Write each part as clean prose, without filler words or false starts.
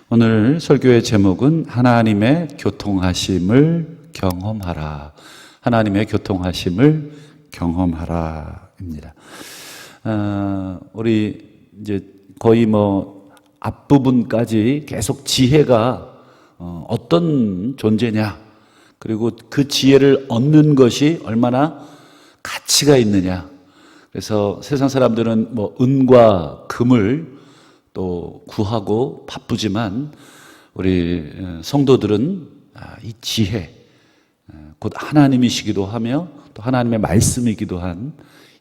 오늘 설교의 제목은 하나님의 교통하심을 경험하라. 하나님의 교통하심을 경험하라입니다. 우리 이제 거의 앞부분까지 계속 지혜가 어떤 존재냐, 그리고 그 지혜를 얻는 것이 얼마나 가치가 있느냐. 그래서 세상 사람들은 은과 금을 또 구하고 바쁘지만 우리 성도들은 이 지혜, 곧 하나님이시기도 하며 또 하나님의 말씀이기도 한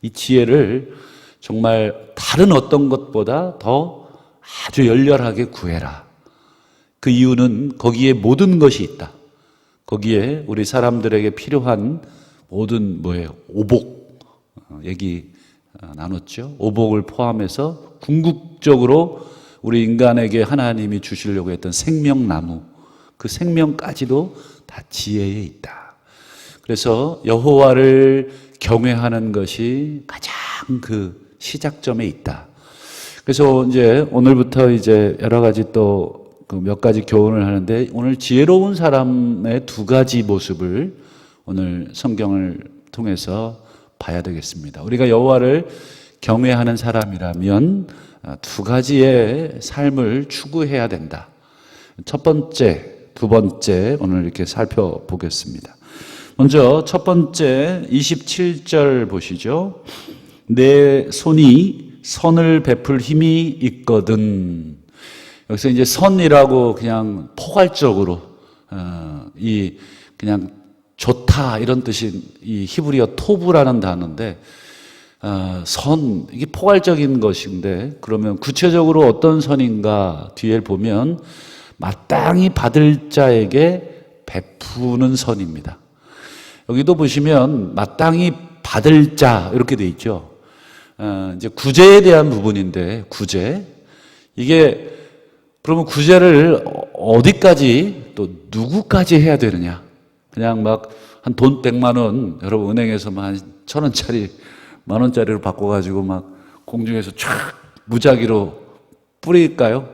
이 지혜를 정말 다른 어떤 것보다 더 아주 열렬하게 구해라. 그 이유는 거기에 모든 것이 있다. 거기에 우리 사람들에게 필요한 모든 오복 얘기 나눴죠. 오복을 포함해서 궁극적으로 우리 인간에게 하나님이 주시려고 했던 생명나무, 그 생명까지도 다 지혜에 있다. 그래서 여호와를 경외하는 것이 가장 그 시작점에 있다. 그래서 이제 오늘부터 이제 여러 가지 또 그 몇 가지 교훈을 하는데, 오늘 지혜로운 사람의 두 가지 모습을 오늘 성경을 통해서 봐야 되겠습니다. 우리가 여호와를 경외하는 사람이라면 두 가지의 삶을 추구해야 된다. 첫 번째, 두 번째 오늘 이렇게 살펴보겠습니다. 먼저 첫 번째 27절 보시죠. 내 손이 선을 베풀 힘이 있거든. 여기서 이제 선이라고 그냥 포괄적으로 그냥 좋다 이런 뜻인 이 히브리어 토브라는 단어인데, 선, 이게 포괄적인 것인데, 그러면 구체적으로 어떤 선인가 뒤에 보면 마땅히 받을 자에게 베푸는 선입니다. 여기도 보시면 마땅히 받을 자 이렇게 돼 있죠. 이제 구제에 대한 부분인데, 구제, 이게 그러면 구제를 어디까지 또 누구까지 해야 되느냐? 그냥 한 돈 100만 원, 여러분 은행에서 한 1,000원짜리, 10,000원짜리로 바꿔가지고 공중에서 촥 무작위로 뿌릴까요?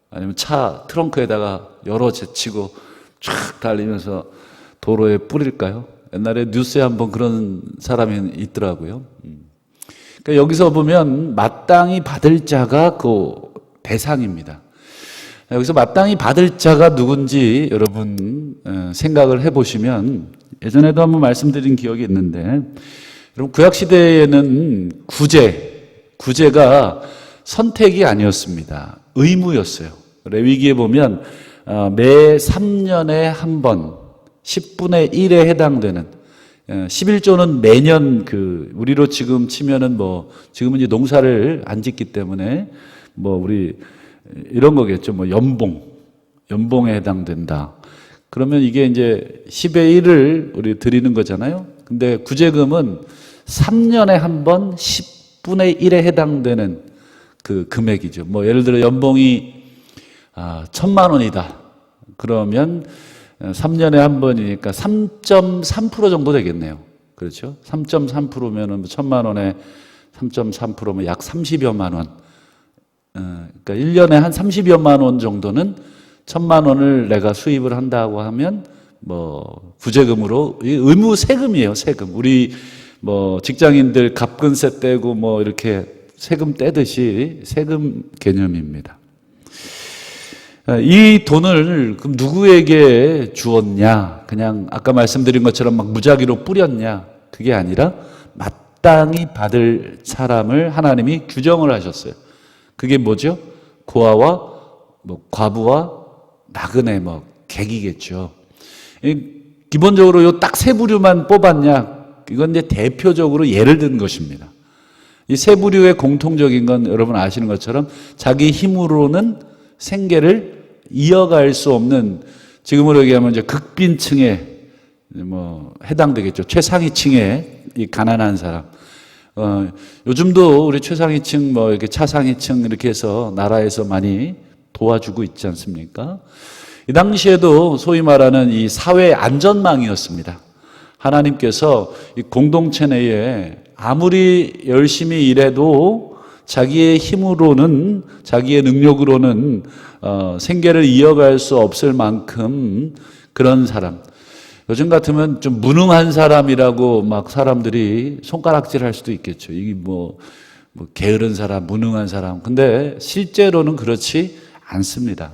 아니면 차 트렁크에다가 열어 제치고 촥 달리면서 도로에 뿌릴까요? 옛날에 뉴스에 한번 그런 사람이 있더라고요. 그러니까 여기서 보면 마땅히 받을 자가 그 대상입니다. 여기서 마땅히 받을 자가 누군지 여러분 생각을 해보시면, 예전에도 한번 말씀드린 기억이 있는데, 여러분 구약시대에는 구제가 선택이 아니었습니다. 의무였어요. 레위기에 보면 매 3년에 한 번 10분의 1에 해당되는 11조는 매년 우리로 지금 치면은 지금은 이제 농사를 안 짓기 때문에 우리 이런 거겠죠. 연봉에 해당된다. 그러면 이게 이제 10의 1을 우리 드리는 거잖아요. 근데 구제금은 3년에 한 번 10분의 1에 해당되는 그 금액이죠. 예를 들어 연봉이 1,000만 원이다. 그러면 3년에 한 번이니까 3.3% 정도 되겠네요. 그렇죠? 3.3%면은 1,000만 원에 3.3%면 약 30여만 원. 그러니까 1년에 한 30여만 원 정도는 1,000만 원을 내가 수입을 한다고 하면 구제금으로, 의무 세금이에요, 세금. 우리 직장인들 갑근세 떼고 이렇게 세금 떼듯이 세금 개념입니다. 이 돈을 그럼 누구에게 주었냐? 그냥 아까 말씀드린 것처럼 무작위로 뿌렸냐? 그게 아니라 마땅히 받을 사람을 하나님이 규정을 하셨어요. 그게 뭐죠? 고아와 과부와 나그네 객이겠죠. 기본적으로 요 딱 세 부류만 뽑았냐? 이건 이제 대표적으로 예를 든 것입니다. 이 세 부류의 공통적인 건 여러분 아시는 것처럼 자기 힘으로는 생계를 이어갈 수 없는, 지금으로 얘기하면 이제 극빈층에 해당되겠죠. 최상위층에 이 가난한 사람. 요즘도 우리 최상위층 이렇게 차상위층 이렇게 해서 나라에서 많이 도와주고 있지 않습니까? 이 당시에도 소위 말하는 이 사회 안전망이었습니다. 하나님께서 이 공동체 내에 아무리 열심히 일해도 자기의 힘으로는, 자기의 능력으로는 생계를 이어갈 수 없을 만큼 그런 사람. 요즘 같으면 좀 무능한 사람이라고 막 사람들이 손가락질 할 수도 있겠죠. 이게 뭐 게으른 사람, 무능한 사람. 근데 실제로는 그렇지 않습니다.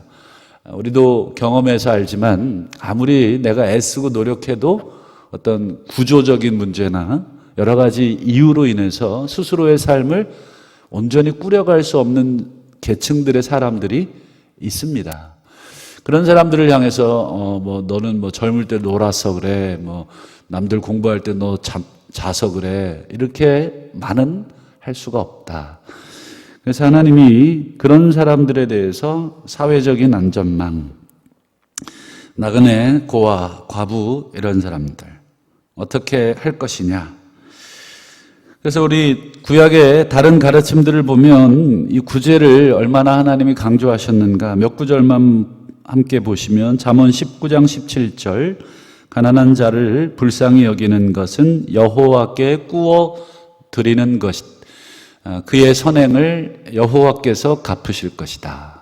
우리도 경험해서 알지만 아무리 내가 애쓰고 노력해도 어떤 구조적인 문제나 여러 가지 이유로 인해서 스스로의 삶을 온전히 꾸려갈 수 없는 계층들의 사람들이 있습니다. 그런 사람들을 향해서 너는 젊을 때 놀아서 그래, 남들 공부할 때 너 자서 그래, 이렇게 말은 할 수가 없다. 그래서 하나님이 그런 사람들에 대해서 사회적인 안전망, 나그네, 고아, 과부 이런 사람들 어떻게 할 것이냐. 그래서 우리 구약의 다른 가르침들을 보면 이 구제를 얼마나 하나님이 강조하셨는가 몇 구절만 함께 보시면 잠언 19장 17절 가난한 자를 불쌍히 여기는 것은 여호와께 꾸어 드리는 것, 그의 선행을 여호와께서 갚으실 것이다.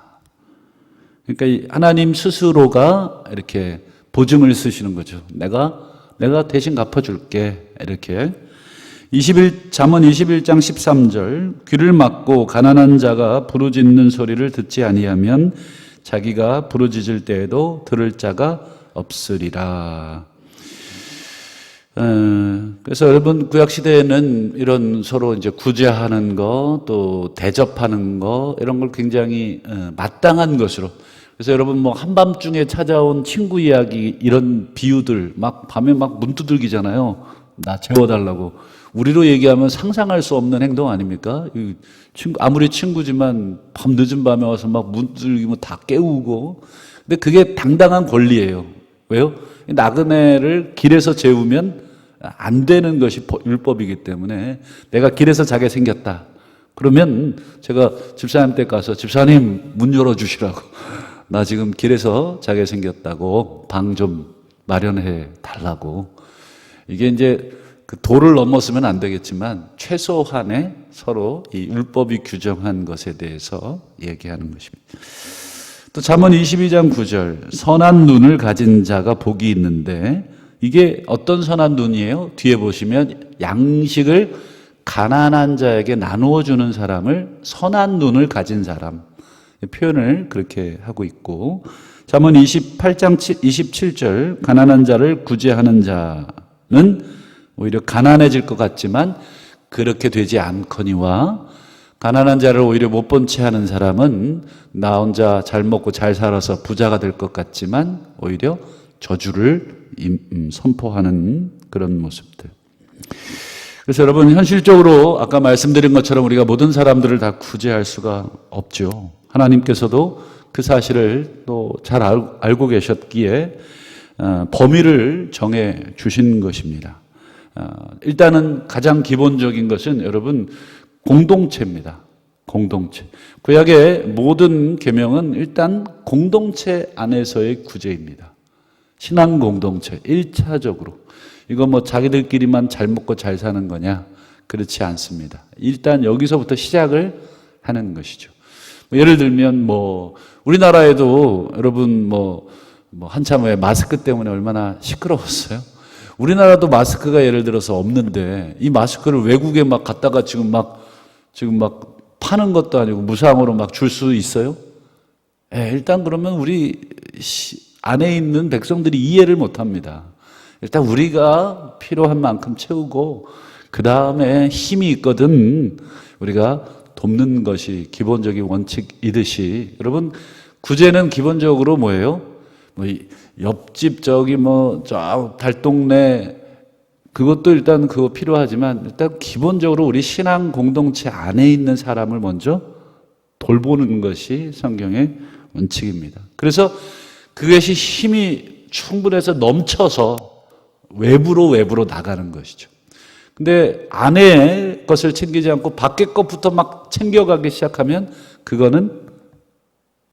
그러니까 하나님 스스로가 이렇게 보증을 쓰시는 거죠. 내가 대신 갚아줄게. 이렇게 잠언 21장 13절 귀를 막고 가난한 자가 부르짖는 소리를 듣지 아니하면 자기가 부르짖을 때에도 들을 자가 없으리라. 그래서 여러분 구약시대에는 이런 서로 이제 구제하는 거 또 대접하는 거 이런 걸 굉장히 마땅한 것으로, 그래서 여러분 한밤중에 찾아온 친구 이야기 이런 비유들 막 밤에 막 문 두들기잖아요. 나 재워달라고. 우리로 얘기하면 상상할 수 없는 행동 아닙니까? 아무리 친구지만 밤 늦은 밤에 와서 막 문 두들기면 다 깨우고. 근데 그게 당당한 권리예요. 왜요? 나그네를 길에서 재우면 안 되는 것이 율법이기 때문에 내가 길에서 자게 생겼다. 그러면 제가 집사님 댁 가서 집사님 문 열어주시라고. 나 지금 길에서 자게 생겼다고 방 좀 마련해 달라고. 이게 이제 그 도를 넘었으면 안 되겠지만 최소한의 서로 이 율법이 규정한 것에 대해서 얘기하는 것입니다. 또 잠언 22장 9절 선한 눈을 가진 자가 복이 있는데 이게 어떤 선한 눈이에요? 뒤에 보시면 양식을 가난한 자에게 나누어 주는 사람을 선한 눈을 가진 사람 표현을 그렇게 하고 있고, 잠언 28장 27절 가난한 자를 구제하는 자는 오히려 가난해질 것 같지만 그렇게 되지 않거니와 가난한 자를 오히려 못 본 채 하는 사람은 나 혼자 잘 먹고 잘 살아서 부자가 될 것 같지만 오히려 저주를 선포하는 그런 모습들. 그래서 여러분 현실적으로 아까 말씀드린 것처럼 우리가 모든 사람들을 다 구제할 수가 없죠. 하나님께서도 그 사실을 또 잘 알고 계셨기에 범위를 정해 주신 것입니다. 일단은 가장 기본적인 것은 여러분 공동체입니다. 공동체. 구약의 모든 계명은 일단 공동체 안에서의 구제입니다. 신앙 공동체 1차적으로. 이거 자기들끼리만 잘 먹고 잘 사는 거냐? 그렇지 않습니다. 일단 여기서부터 시작을 하는 것이죠. 예를 들면 우리나라에도 여러분 한참 후에 마스크 때문에 얼마나 시끄러웠어요. 우리나라도 마스크가 예를 들어서 없는데 이 마스크를 외국에 갖다가 지금 파는 것도 아니고 무상으로 줄 수 있어요? 일단 그러면 우리 안에 있는 백성들이 이해를 못 합니다. 일단 우리가 필요한 만큼 채우고 그 다음에 힘이 있거든 우리가 돕는 것이 기본적인 원칙이듯이, 여러분 구제는 기본적으로 뭐예요? 옆집 저 달동네 그것도 일단 그거 필요하지만 일단 기본적으로 우리 신앙 공동체 안에 있는 사람을 먼저 돌보는 것이 성경의 원칙입니다. 그래서 그것이 힘이 충분해서 넘쳐서 외부로 나가는 것이죠. 근데 안에 것을 챙기지 않고 밖에 것부터 챙겨가기 시작하면 그거는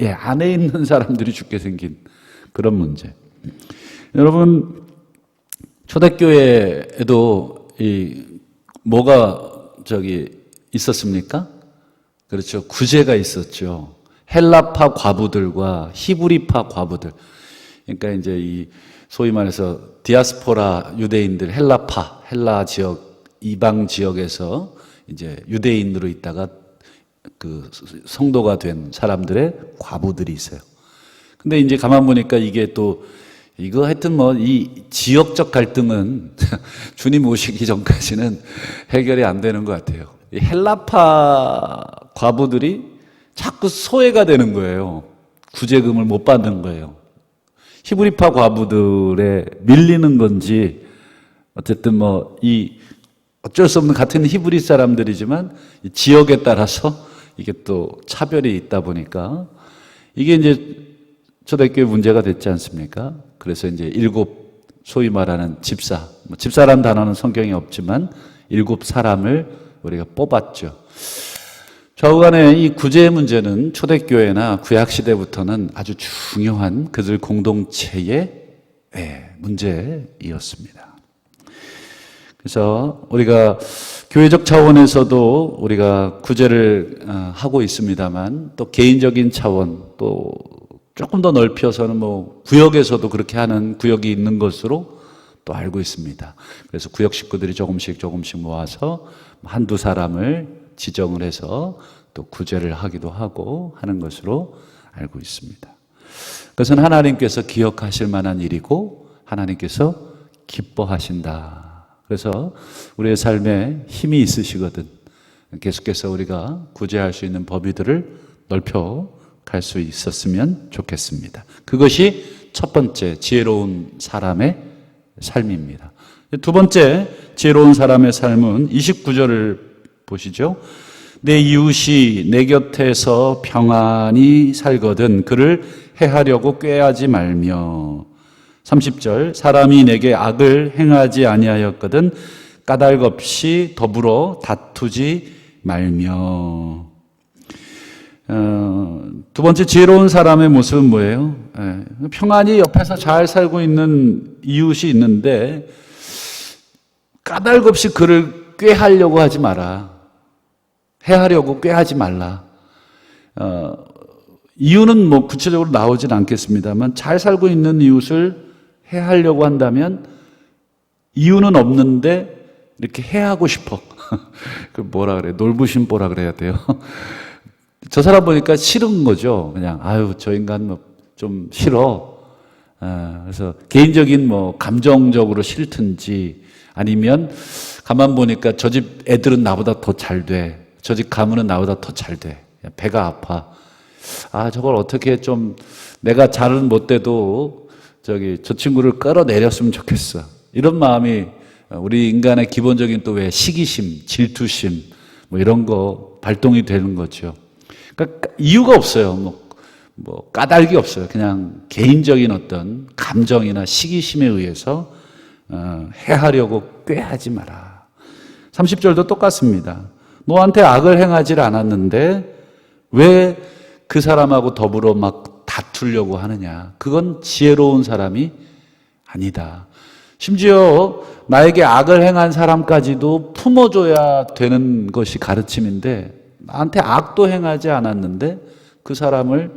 안에 있는 사람들이 죽게 생긴 그런 문제. 여러분 초대교회에도 뭐가 있었습니까? 그렇죠. 구제가 있었죠. 헬라파 과부들과 히브리파 과부들. 그러니까 이제 이 소위 말해서 디아스포라 유대인들, 헬라파, 헬라 지역, 이방 지역에서 이제 유대인으로 있다가 그 성도가 된 사람들의 과부들이 있어요. 근데 이제 가만 보니까 이게 또 이거 하여튼 뭐 이 지역적 갈등은 주님 오시기 전까지는 해결이 안 되는 것 같아요. 이 헬라파 과부들이 자꾸 소외가 되는 거예요. 구제금을 못 받는 거예요. 히브리파 과부들에 밀리는 건지 어쨌든 뭐 이 어쩔 수 없는 같은 히브리 사람들이지만 이 지역에 따라서 이게 또 차별이 있다 보니까 이게 이제 초대교회 문제가 됐지 않습니까? 그래서 이제 7 소위 말하는 집사, 집사라는 단어는 성경에 없지만 7 사람을 우리가 뽑았죠. 좌우간의 이 구제 문제는 초대교회나 구약시대부터는 아주 중요한 그들 공동체의 문제이었습니다. 그래서 우리가 교회적 차원에서도 우리가 구제를 하고 있습니다만 또 개인적인 차원 또 조금 더 넓혀서는 뭐 구역에서도 그렇게 하는 구역이 있는 것으로 또 알고 있습니다. 그래서 구역 식구들이 조금씩 모아서 한두 사람을 지정을 해서 또 구제를 하기도 하고 하는 것으로 알고 있습니다. 그것은 하나님께서 기억하실 만한 일이고 하나님께서 기뻐하신다. 그래서 우리의 삶에 힘이 있으시거든 계속해서 우리가 구제할 수 있는 범위들을 넓혀 갈 수 있었으면 좋겠습니다. 그것이 첫 번째 지혜로운 사람의 삶입니다. 두 번째 지혜로운 사람의 삶은 29절을 보시죠. 내 이웃이 내 곁에서 평안히 살거든 그를 해하려고 꾀하지 말며 30절 사람이 내게 악을 행하지 아니하였거든 까닭 없이 더불어 다투지 말며 두 번째 지혜로운 사람의 모습은 뭐예요? 평안히 옆에서 잘 살고 있는 이웃이 있는데 까닭 없이 그를 꾀하려고 하지 마라. 해하려고 꾀하지 말라. 이유는 뭐 구체적으로 나오진 않겠습니다만 잘 살고 있는 이웃을 해하려고 한다면 이유는 없는데 이렇게 해하고 싶어. 그 뭐라 그래? 놀부심보라 그래야 돼요. 저 사람 보니까 싫은 거죠. 그냥 아유 저 인간 뭐 좀 싫어. 그래서 개인적인 뭐 감정적으로 싫든지 아니면 가만 보니까 저 집 애들은 나보다 더 잘 돼. 저 집 가문은 나보다 더 잘 돼. 배가 아파. 아 저걸 어떻게 좀 내가 잘은 못 돼도 저 친구를 끌어내렸으면 좋겠어. 이런 마음이 우리 인간의 기본적인 또 왜 시기심, 질투심 뭐 이런 거 발동이 되는 거죠. 그러니까 이유가 없어요. 뭐 까닭이 없어요. 그냥 개인적인 어떤 감정이나 시기심에 의해서 해하려고 꾀하지 마라. 30절도 똑같습니다. 너한테 악을 행하지 않았는데 왜 그 사람하고 더불어 막 다투려고 하느냐. 그건 지혜로운 사람이 아니다. 심지어 나에게 악을 행한 사람까지도 품어줘야 되는 것이 가르침인데 나한테 악도 행하지 않았는데 그 사람을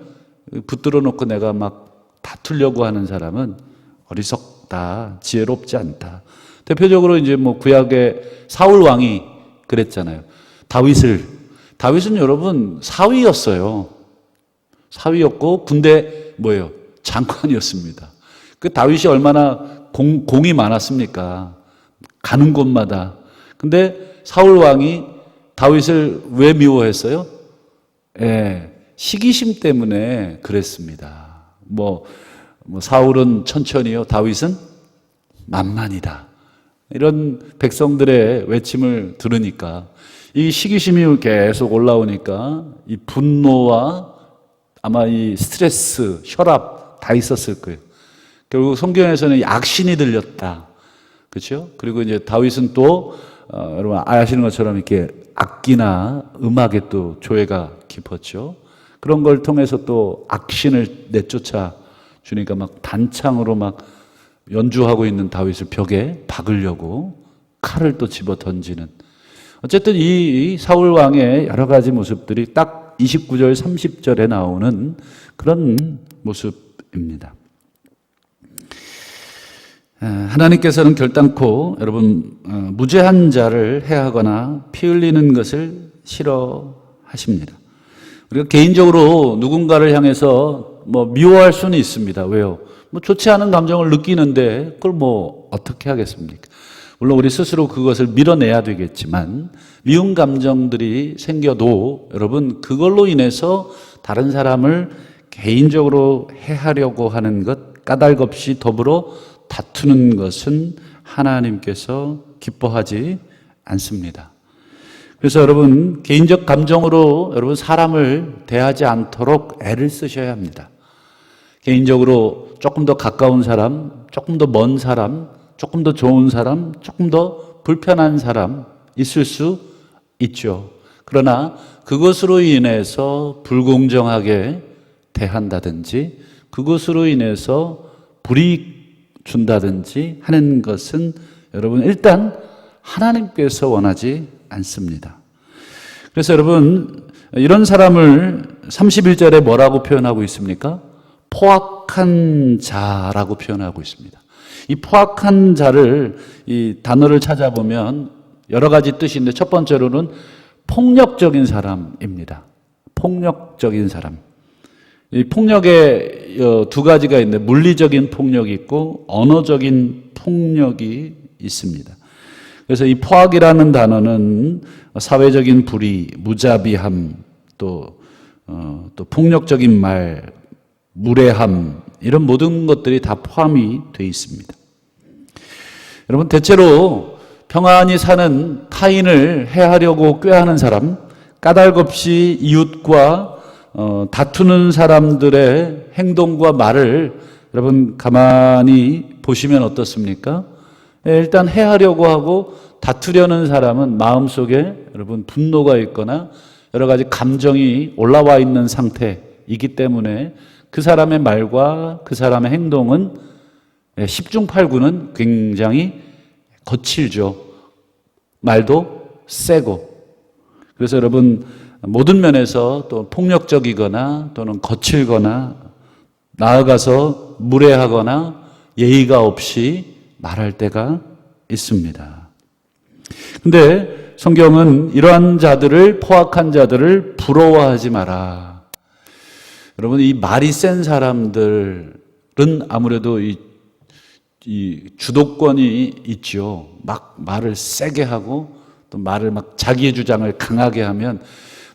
붙들어 놓고 내가 막 다투려고 하는 사람은 어리석다, 지혜롭지 않다. 대표적으로 이제 뭐 구약의 사울 왕이 그랬잖아요. 다윗은 여러분 사위였어요. 사위였고 군대 뭐예요? 장관이었습니다. 그 다윗이 얼마나 공이 많았습니까? 가는 곳마다. 근데 사울 왕이 다윗을 왜 미워했어요? 시기심 때문에 그랬습니다. 뭐 사울은 천천히요, 다윗은 만만이다. 이런 백성들의 외침을 들으니까 이 시기심이 계속 올라오니까 이 분노와 아마 이 스트레스, 혈압 다 있었을 거예요. 결국 성경에서는 악신이 들렸다. 그렇죠? 그리고 이제 다윗은 또 여러분 아시는 것처럼 이렇게 악기나 음악에 또 조예가 깊었죠. 그런 걸 통해서 또 악신을 내쫓아 주니까 막 단창으로 막 연주하고 있는 다윗을 벽에 박으려고 칼을 또 집어 던지는 어쨌든 이 사울 왕의 여러 가지 모습들이 딱 29절, 30절에 나오는 그런 모습입니다. 하나님께서는 결단코 여러분 무죄한 자를 해하거나 피 흘리는 것을 싫어하십니다. 우리가 개인적으로 누군가를 향해서 미워할 수는 있습니다. 왜요? 좋지 않은 감정을 느끼는데 그걸 어떻게 하겠습니까? 물론 우리 스스로 그것을 밀어내야 되겠지만 미운 감정들이 생겨도 여러분 그걸로 인해서 다른 사람을 개인적으로 해하려고 하는 것, 까닭 없이 더불어 다투는 것은 하나님께서 기뻐하지 않습니다. 그래서 여러분 개인적 감정으로 여러분 사람을 대하지 않도록 애를 쓰셔야 합니다. 개인적으로 조금 더 가까운 사람, 조금 더 먼 사람, 조금 더 좋은 사람, 조금 더 불편한 사람 있을 수 있죠. 그러나 그것으로 인해서 불공정하게 대한다든지 그것으로 인해서 불이익 준다든지 하는 것은 여러분 일단 하나님께서 원하지 않습니다. 그래서 여러분 이런 사람을 31절에 뭐라고 표현하고 있습니까? 포악한 자라고 표현하고 있습니다. 이 포악한 자를 이 단어를 찾아보면 여러 가지 뜻인데 첫 번째로는 폭력적인 사람입니다. 폭력적인 사람. 이 폭력에 두 가지가 있는데 물리적인 폭력이 있고 언어적인 폭력이 있습니다. 그래서 이 포악이라는 단어는 사회적인 불의, 무자비함, 또 폭력적인 말, 무례함 이런 모든 것들이 다 포함이 되어 있습니다. 여러분 대체로 평안히 사는 타인을 해하려고 꾀하는 사람, 까닭 없이 이웃과 다투는 사람들의 행동과 말을 여러분 가만히 보시면 어떻습니까? 일단 해하려고 하고 다투려는 사람은 마음속에 여러분 분노가 있거나 여러 가지 감정이 올라와 있는 상태이기 때문에 그 사람의 말과 그 사람의 행동은 10중 8구는 굉장히 거칠죠. 말도 세고. 그래서 여러분 모든 면에서 또 폭력적이거나 또는 거칠거나 나아가서 무례하거나 예의가 없이 말할 때가 있습니다. 근데 성경은 이러한 자들을, 포악한 자들을 부러워하지 마라. 여러분 이 말이 센 사람들은 아무래도 이 주도권이 있죠. 막 말을 세게 하고 또 말을 막 자기의 주장을 강하게 하면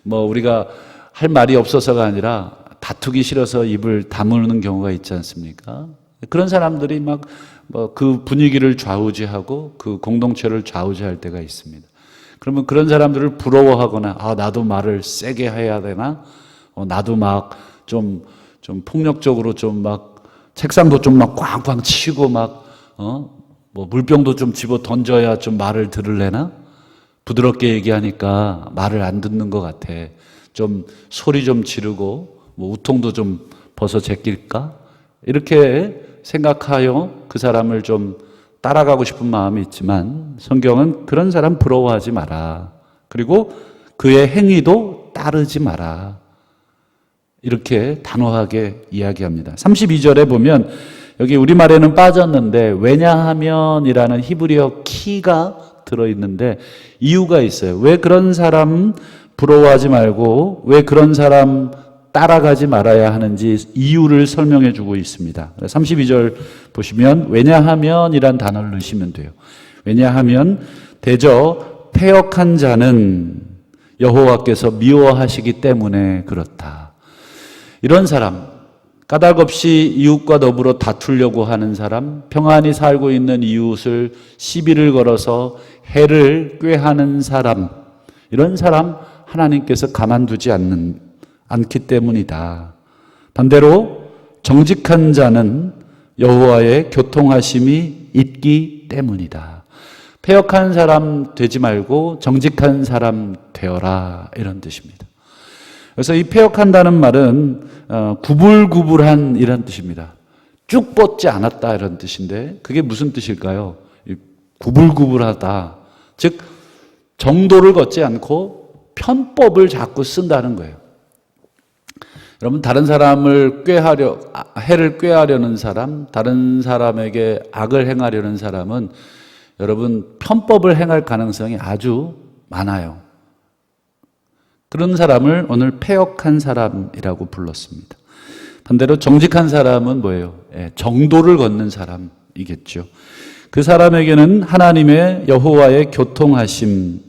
우리가 할 말이 없어서가 아니라 다투기 싫어서 입을 다무는 경우가 있지 않습니까? 그런 사람들이 막 그 분위기를 좌우지하고 그 공동체를 좌우지할 때가 있습니다. 그러면 그런 사람들을 부러워하거나 나도 말을 세게 해야 되나? 나도 막 좀 폭력적으로 좀 막 책상도 좀 막 꽝꽝 치고 물병도 좀 집어 던져야 좀 말을 들으려나? 부드럽게 얘기하니까 말을 안 듣는 것 같아. 좀 소리 좀 지르고 우통도 좀 벗어 제낄까? 이렇게 생각하여 그 사람을 좀 따라가고 싶은 마음이 있지만 성경은 그런 사람 부러워하지 마라. 그리고 그의 행위도 따르지 마라. 이렇게 단호하게 이야기합니다. 32절에 보면 여기 우리말에는 빠졌는데 왜냐하면이라는 히브리어 키가 들어있는데 이유가 있어요. 왜 그런 사람 부러워하지 말고 왜 그런 사람 따라가지 말아야 하는지 이유를 설명해 주고 있습니다. 32절 보시면 왜냐하면이란 단어를 넣으시면 돼요. 왜냐하면 대저 패역한 자는 여호와께서 미워하시기 때문에 그렇다. 이런 사람, 까닭 없이 이웃과 더불어 다투려고 하는 사람, 평안히 살고 있는 이웃을 시비를 걸어서 해를 꾀하는 사람, 이런 사람 하나님께서 가만두지 않기 때문이다. 반대로 정직한 자는 여호와의 교통하심이 있기 때문이다. 패역한 사람 되지 말고 정직한 사람 되어라, 이런 뜻입니다. 그래서 이 패역한다는 말은 구불구불한 이런 뜻입니다. 쭉 뻗지 않았다 이런 뜻인데 그게 무슨 뜻일까요? 구불구불하다. 즉 정도를 걷지 않고 편법을 자꾸 쓴다는 거예요. 여러분, 다른 사람을 해를 꾀하려는 사람, 다른 사람에게 악을 행하려는 사람은 여러분 편법을 행할 가능성이 아주 많아요. 그런 사람을 오늘 패역한 사람이라고 불렀습니다. 반대로 정직한 사람은 뭐예요? 정도를 걷는 사람이겠죠. 그 사람에게는 하나님의 여호와의 교통하심이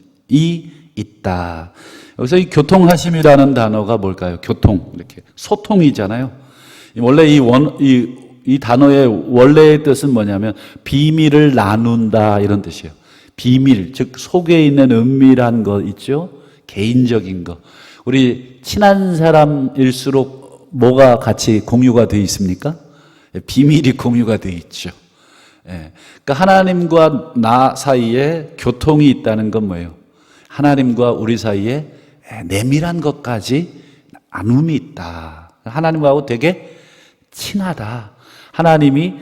있다. 여기서 이 교통하심이라는 단어가 뭘까요? 교통, 이렇게 소통이잖아요. 원래 이 단어의 원래의 뜻은 뭐냐면 비밀을 나눈다 이런 뜻이에요. 비밀, 즉 속에 있는 은밀한 거 있죠? 개인적인 거. 우리 친한 사람일수록 뭐가 같이 공유가 되어 있습니까? 비밀이 공유가 되어 있죠. 그러니까 하나님과 나 사이에 교통이 있다는 건 뭐예요? 하나님과 우리 사이에 내밀한 것까지 나눔이 있다. 하나님하고 되게 친하다. 하나님이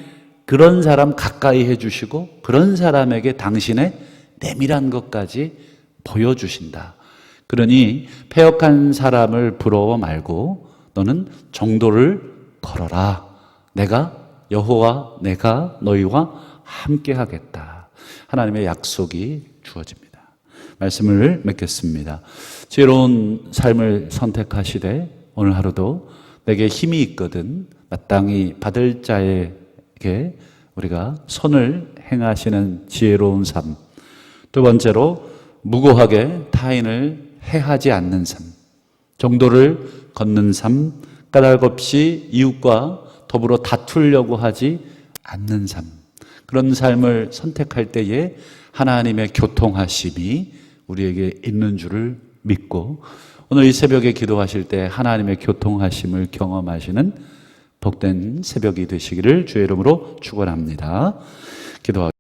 그런 사람 가까이 해주시고 그런 사람에게 당신의 내밀한 것까지 보여주신다. 그러니 패역한 사람을 부러워 말고 너는 정도를 걸어라. 내가 여호와 내가 너희와 함께 하겠다. 하나님의 약속이 주어집니다. 말씀을 맺겠습니다. 지혜로운 삶을 선택하시되 오늘 하루도 내게 힘이 있거든 마땅히 받을 자에게 우리가 선을 행하시는 지혜로운 삶. 두 번째로 무고하게 타인을 해하지 않는 삶. 정도를 걷는 삶. 까닭 없이 이웃과 더불어 다투려고 하지 않는 삶. 그런 삶을 선택할 때에 하나님의 교통하심이 우리에게 있는 줄을 믿고 오늘 이 새벽에 기도하실 때 하나님의 교통하심을 경험하시는 복된 새벽이 되시기를 주의 이름으로 축원합니다. 기도하겠습니다.